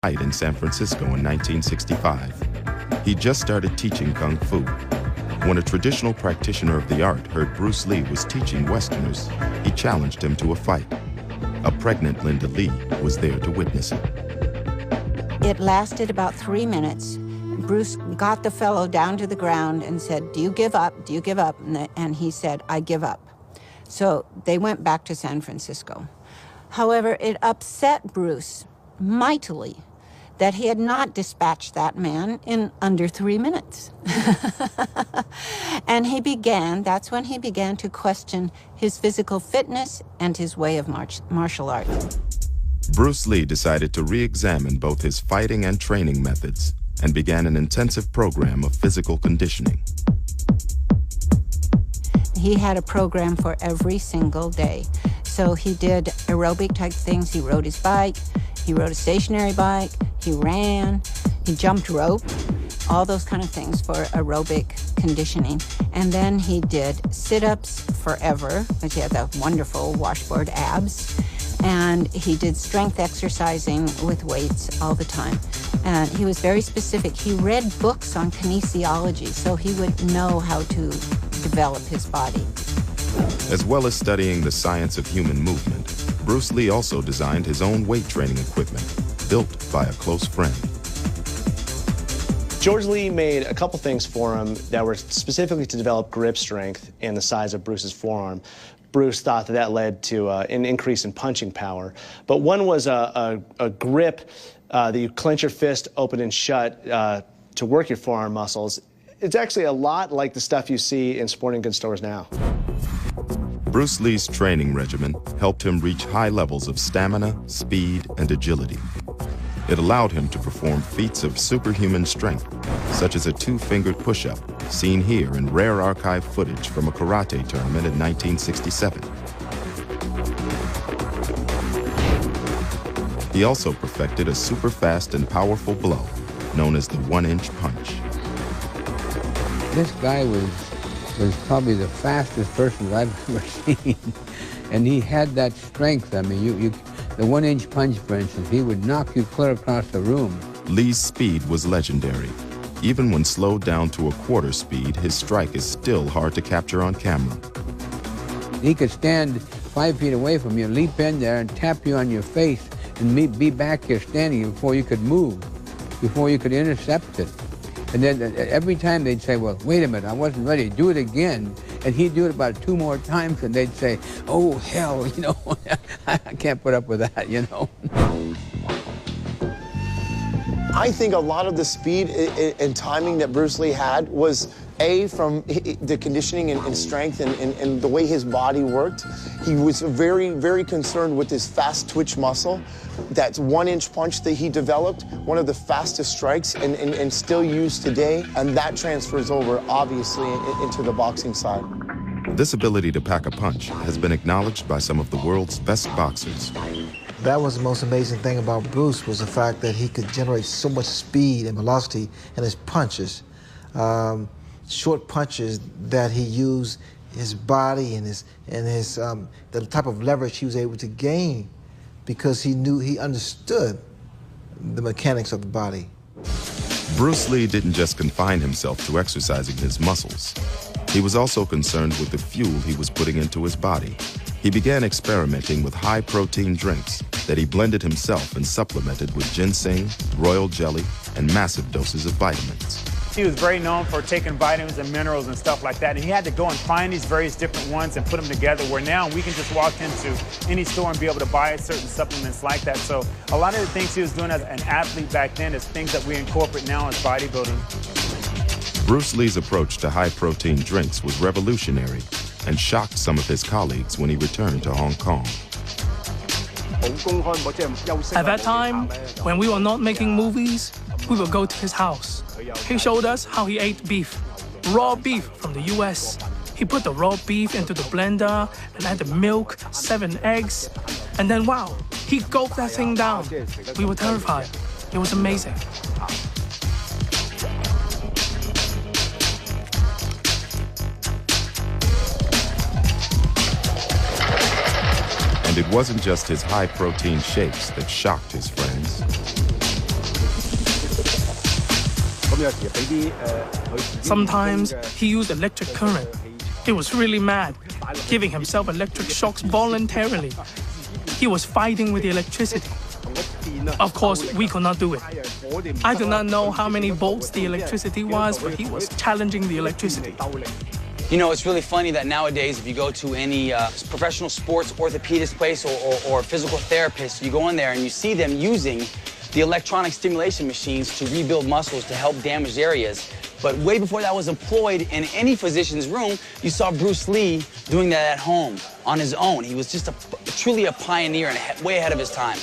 height in San Francisco in 1965. He just started teaching Kung Fu. When a traditional practitioner of the art heard Bruce Lee was teaching Westerners, he challenged him to a fight. A pregnant Linda Lee was there to witness it. It lasted about 3 minutes. Bruce got the fellow down to the ground and said, "Do you give up? Do you give up?" And he said, "I give up." So they went back to San Francisco. However, it upset Bruce mightily that he had not dispatched that man in under 3 minutes. And that's when he began to question his physical fitness and his way of martial arts. Bruce Lee decided to re-examine both his fighting and training methods and began an intensive program of physical conditioning. He had a program for every single day. So he did aerobic type things. He rode his bike, he rode a stationary bike, he ran, he jumped rope, all those kind of things for aerobic conditioning. And then he did sit-ups forever, because he had the wonderful washboard abs. And he did strength exercising with weights all the time. And he was very specific. He read books on kinesiology, so he would know how to develop his body. As well as studying the science of human movement, Bruce Lee also designed his own weight training equipment, built by a close friend. George Lee made a couple things for him that were specifically to develop grip strength and the size of Bruce's forearm. Bruce thought that led to an increase in punching power. But one was a grip that you clench your fist open and shut to work your forearm muscles. It's actually a lot like the stuff you see in sporting goods stores now. Bruce Lee's training regimen helped him reach high levels of stamina, speed, and agility. It allowed him to perform feats of superhuman strength, such as a two-fingered push-up, seen here in rare archive footage from a karate tournament in 1967. He also perfected a super-fast and powerful blow, known as the one-inch punch. This guy was probably the fastest person I've ever seen. And he had that strength. I mean, the one-inch punch, for instance, he would knock you clear across the room. Lee's speed was legendary. Even when slowed down to a quarter speed, his strike is still hard to capture on camera. He could stand 5 feet away from you, leap in there and tap you on your face and be back here standing before you could move, before you could intercept it. And then every time they'd say, "Well, wait a minute, I wasn't ready, do it again." And he'd do it about 2 more times, and they'd say, "Oh, hell, you know, I can't put up with that, you know." I think a lot of the speed and timing that Bruce Lee had was from the conditioning and strength and the way his body worked. He was very, very concerned with his fast twitch muscle. That one-inch punch that he developed, one of the fastest strikes and still used today, and that transfers over, obviously, into the boxing side. This ability to pack a punch has been acknowledged by some of the world's best boxers. That was the most amazing thing about Bruce, was the fact that he could generate so much speed and velocity in his punches. Short punches that he used his body and the type of leverage he was able to gain, because he understood the mechanics of the body. Bruce Lee didn't just confine himself to exercising his muscles. He was also concerned with the fuel he was putting into his body. He began experimenting with high-protein drinks that he blended himself and supplemented with ginseng, royal jelly, and massive doses of vitamins. He was very known for taking vitamins and minerals and stuff like that, and he had to go and find these various different ones and put them together, where now we can just walk into any store and be able to buy certain supplements like that. So a lot of the things he was doing as an athlete back then is things that we incorporate now as bodybuilding. Bruce Lee's approach to high-protein drinks was revolutionary and shocked some of his colleagues when he returned to Hong Kong. At that time, when we were not making movies, we would go to his house. He showed us how he ate beef, raw beef from the US. He put the raw beef into the blender and added milk, 7 eggs, and then wow, he gulped that thing down. We were terrified. It was amazing. And it wasn't just his high-protein shakes that shocked his friends. Sometimes he used electric current. He was really mad, giving himself electric shocks voluntarily. He was fighting with the electricity. Of course, we could not do it. I do not know how many volts the electricity was, but he was challenging the electricity. You know, it's really funny that nowadays, if you go to any professional sports orthopedist place or physical therapist, you go in there and you see them using the electronic stimulation machines to rebuild muscles to help damaged areas. But way before that was employed in any physician's room, you saw Bruce Lee doing that at home on his own. He was just truly a pioneer and way ahead of his time.